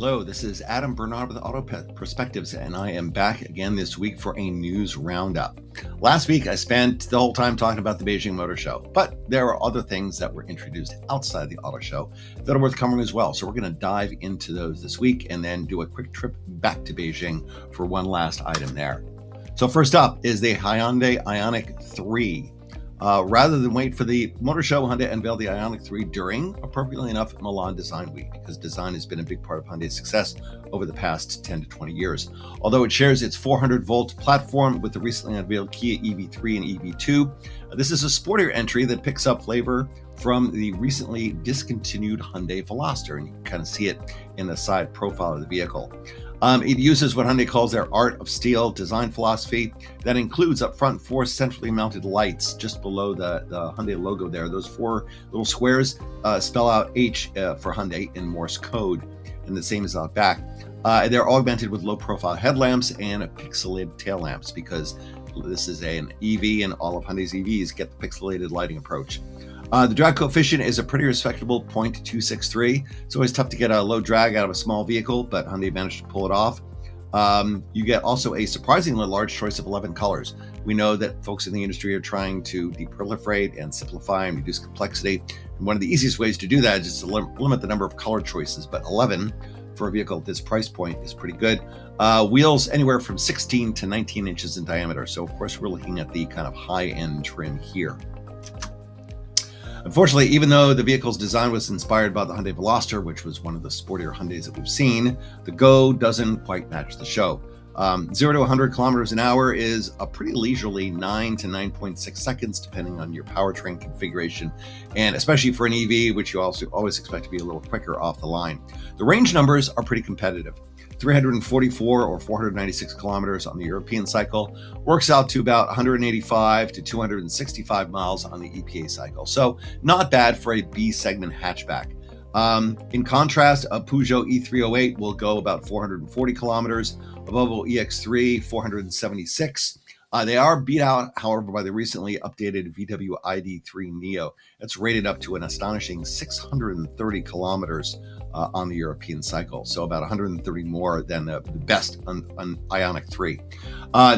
Hello, this is Adam Bernard with AutoPerspectives, and I am back again this week for a news roundup. Last week, I spent the whole time talking about the Beijing Motor Show, but there are other things that were introduced outside the auto show that are worth covering as well. So we're going to dive into those this week and then do a quick trip back to Beijing for one last item there. So first up is the Hyundai Ioniq 3. Rather than wait for the motor show, Hyundai unveiled the Ioniq 3 during, appropriately enough, Milan Design Week, because design has been a big part of Hyundai's success over the past 10 to 20 years. Although it shares its 400-volt platform with the recently unveiled Kia EV3 and EV2, this is a sportier entry that picks up flavor from the recently discontinued Hyundai Veloster, and you can kind of see it in the side profile of the vehicle. It uses what Hyundai calls their Art of Steel design philosophy that includes up front 4 centrally mounted lights just below the Hyundai logo there. Those 4 little squares spell out H for Hyundai in Morse code, and the same is out back. They're augmented with low-profile headlamps and pixelated tail lamps because this is an EV, and all of Hyundai's EVs get the pixelated lighting approach. The drag coefficient is a pretty respectable 0.263. It's always tough to get a low drag out of a small vehicle, but Hyundai managed to pull it off. You get also a surprisingly large choice of 11 colors. We know that folks in the industry are trying to deproliferate and simplify and reduce complexity. And one of the easiest ways to do that is just to limit the number of color choices, but 11 for a vehicle at this price point is pretty good. Wheels anywhere from 16 to 19 inches in diameter. So of course, we're looking at the kind of high-end trim here. Unfortunately, even though the vehicle's design was inspired by the Hyundai Veloster, which was one of the sportier Hyundais that we've seen, the go doesn't quite match the show. 0 to 100 kilometers an hour is a pretty leisurely 9 to 9.6 seconds, depending on your powertrain configuration, and especially for an EV, which you also always expect to be a little quicker off the line. The range numbers are pretty competitive. 344 or 496 kilometers on the European cycle works out to about 185 to 265 miles on the EPA cycle. So not bad for a B segment hatchback. In contrast, a Peugeot E308 will go about 440 kilometers, a Volvo EX3 476. They are beat out, however, by the recently updated VW ID3 Neo. It's rated up to an astonishing 630 kilometers on the European cycle, so about 130 more than the best on Ioniq 3.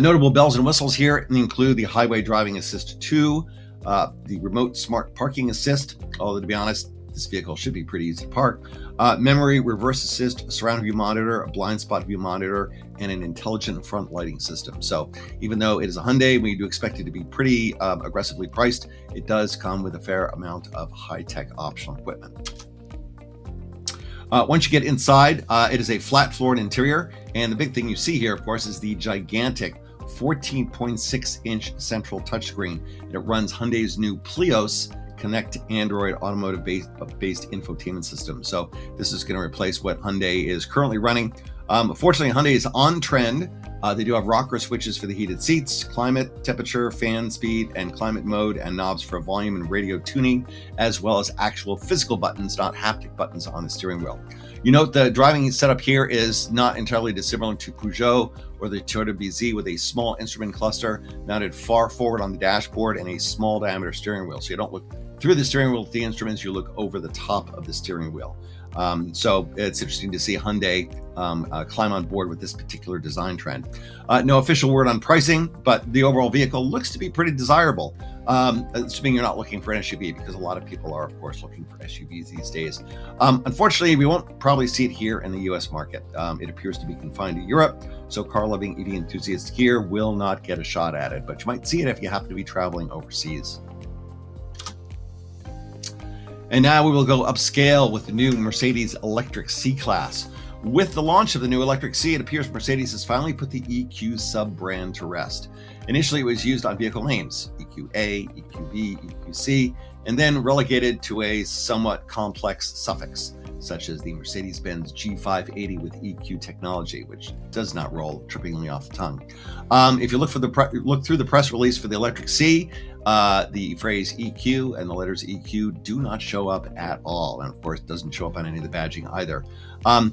Notable bells and whistles here include the Highway Driving Assist 2, the Remote Smart Parking Assist, although to be honest, this vehicle should be pretty easy to park. Memory reverse assist, surround view monitor, a blind spot view monitor, and an intelligent front lighting system. So even though it is a Hyundai, we do expect it to be pretty aggressively priced, it does come with a fair amount of high-tech optional equipment. Once you get inside, it is a flat-floored interior, and the big thing you see here, of course, is the gigantic 14.6-inch central touchscreen. It runs Hyundai's new Plios Connect Android automotive-based infotainment system. So this is going to replace what Hyundai is currently running. Fortunately, Hyundai is on trend. They do have rocker switches for the heated seats, climate, temperature, fan speed, and climate mode, and knobs for volume and radio tuning, as well as actual physical buttons, not haptic buttons on the steering wheel. You note the driving setup here is not entirely dissimilar to Peugeot or the Toyota BZ, with a small instrument cluster mounted far forward on the dashboard and a small diameter steering wheel. So you don't look through the steering wheel with the instruments, you look over the top of the steering wheel. So it's interesting to see Hyundai climb on board with this particular design trend. No official word on pricing, but the overall vehicle looks to be pretty desirable, assuming you're not looking for an SUV, because a lot of people are, of course, looking for SUVs these days. Unfortunately, we won't probably see it here in the US market. It appears to be confined to Europe, so car-loving EV enthusiasts here will not get a shot at it, but you might see it if you happen to be traveling overseas. And now we will go upscale with the new Mercedes electric C-Class. With the launch of the new electric C, it appears Mercedes has finally put the EQ sub-brand to rest. Initially, it was used on vehicle names, EQA, EQB, EQC, and then relegated to a somewhat complex suffix, such as the Mercedes-Benz G580 with EQ technology, which does not roll trippingly off the tongue. If you look through the press release for the electric C, the phrase EQ and the letters EQ do not show up at all, and of course, it doesn't show up on any of the badging either.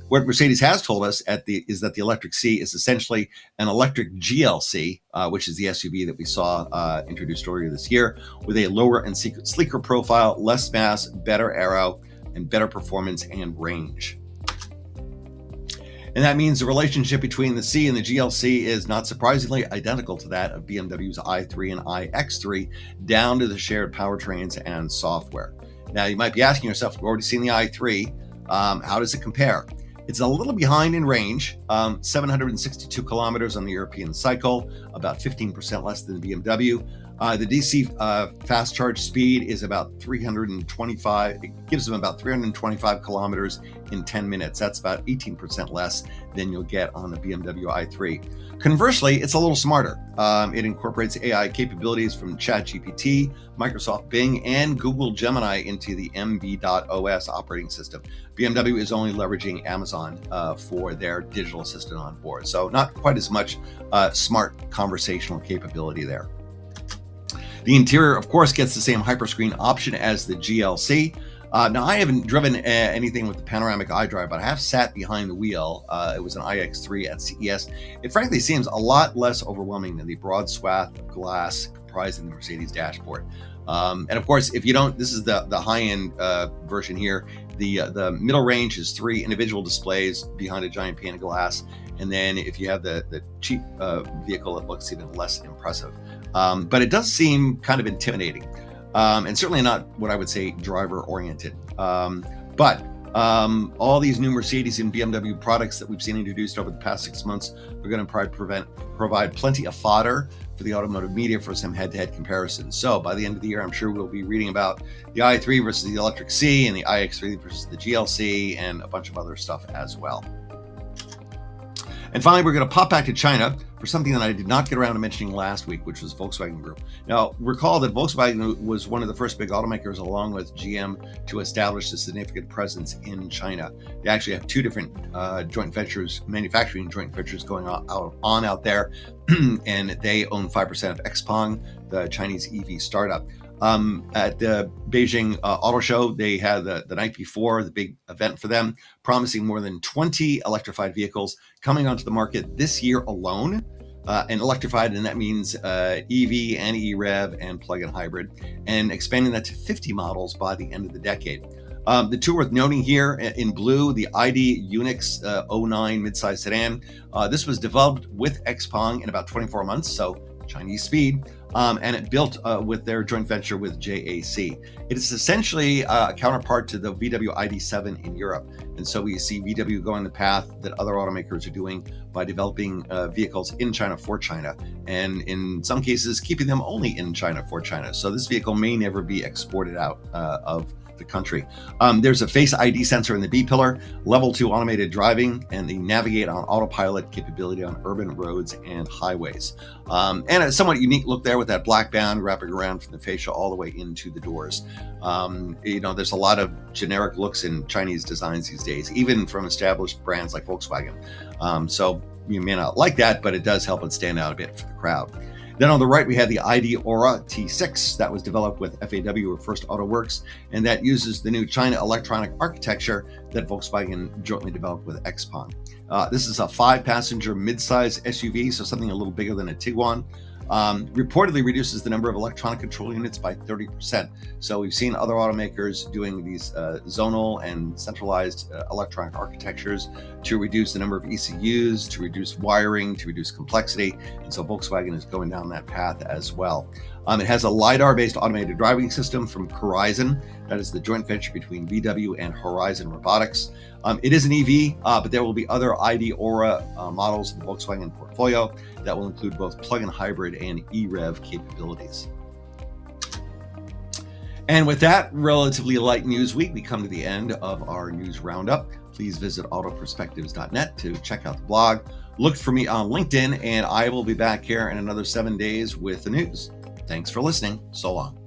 What Mercedes has told us is that the electric C is essentially an electric GLC, which is the SUV that we saw introduced earlier this year, with a lower and sleeker profile, less mass, better aero, and better performance and range. And that means the relationship between the C and the GLC is not surprisingly identical to that of BMW's i3 and iX3, down to the shared powertrains and software. Now, you might be asking yourself, we've already seen the i3, how does it compare? It's a little behind in range, 762 kilometers on the European cycle, about 15% less than the BMW. The DC fast charge speed is about 325. It gives them about 325 kilometers in 10 minutes. That's about 18% less than you'll get on the BMW i3. Conversely, it's a little smarter. It incorporates AI capabilities from ChatGPT, Microsoft Bing, and Google Gemini into the MB.OS operating system. BMW is only leveraging Amazon for their digital assistant on board. So not quite as much smart conversational capability there. The interior, of course, gets the same hyperscreen option as the GLC. Now, I haven't driven anything with the panoramic iDrive, but I have sat behind the wheel. It was an iX3 at CES. It frankly seems a lot less overwhelming than the broad swath of glass comprising the Mercedes dashboard. And of course, if you don't, this is the high-end version here. The middle range is 3 individual displays behind a giant pane of glass. And then if you have the cheap vehicle, it looks even less impressive. But it does seem kind of intimidating, and certainly not what I would say driver-oriented. But all these new Mercedes and BMW products that we've seen introduced over the past 6 months are going to provide plenty of fodder for the automotive media for some head-to-head comparisons. So by the end of the year, I'm sure we'll be reading about the i3 versus the Electric C and the iX3 versus the GLC and a bunch of other stuff as well. And finally, we're going to pop back to China for something that I did not get around to mentioning last week, which was Volkswagen Group. Now, recall that Volkswagen was one of the first big automakers, along with GM, to establish a significant presence in China. They actually have 2 different manufacturing joint ventures going on out there, and they own 5% of XPeng, the Chinese EV startup. At the Beijing Auto Show, they had the night before, the big event for them, promising more than 20 electrified vehicles coming onto the market this year alone. And electrified, and that means EV and EREV and plug-in hybrid, and expanding that to 50 models by the end of the decade. The 2 worth noting here in blue, the ID Ioniq 09 midsize sedan. This was developed with XPeng in about 24 months, so Chinese speed. And it built with their joint venture with JAC. It is essentially a counterpart to the VW ID.7 in Europe. And so we see VW going the path that other automakers are doing by developing vehicles in China for China, and in some cases, keeping them only in China for China. So this vehicle may never be exported out of the country. There's a Face ID sensor in the B-pillar, level 2 automated driving, and the navigate on autopilot capability on urban roads and highways. And a somewhat unique look there with that black band wrapping around from the fascia all the way into the doors. There's a lot of generic looks in Chinese designs these days, even from established brands like Volkswagen. So you may not like that, but it does help it stand out a bit for the crowd. Then on the right, we have the ID Aura T6 that was developed with FAW, or First Auto Works, and that uses the new China electronic architecture that Volkswagen jointly developed with XPeng. This is a 5-passenger mid-size SUV, so something a little bigger than a Tiguan. Reportedly reduces the number of electronic control units by 30%. So we've seen other automakers doing these zonal and centralized electronic architectures to reduce the number of ECUs, to reduce wiring, to reduce complexity. And so Volkswagen is going down that path as well. It has a LiDAR-based automated driving system from Horizon. That is the joint venture between VW and Horizon Robotics. It is an EV, but there will be other ID Aura models in the Volkswagen portfolio that will include both plug-in hybrid and EREV capabilities. And with that relatively light news week, we come to the end of our news roundup. Please visit AutoPerspectives.net to check out the blog. Look for me on LinkedIn, and I will be back here in another 7 days with the news. Thanks for listening. So long.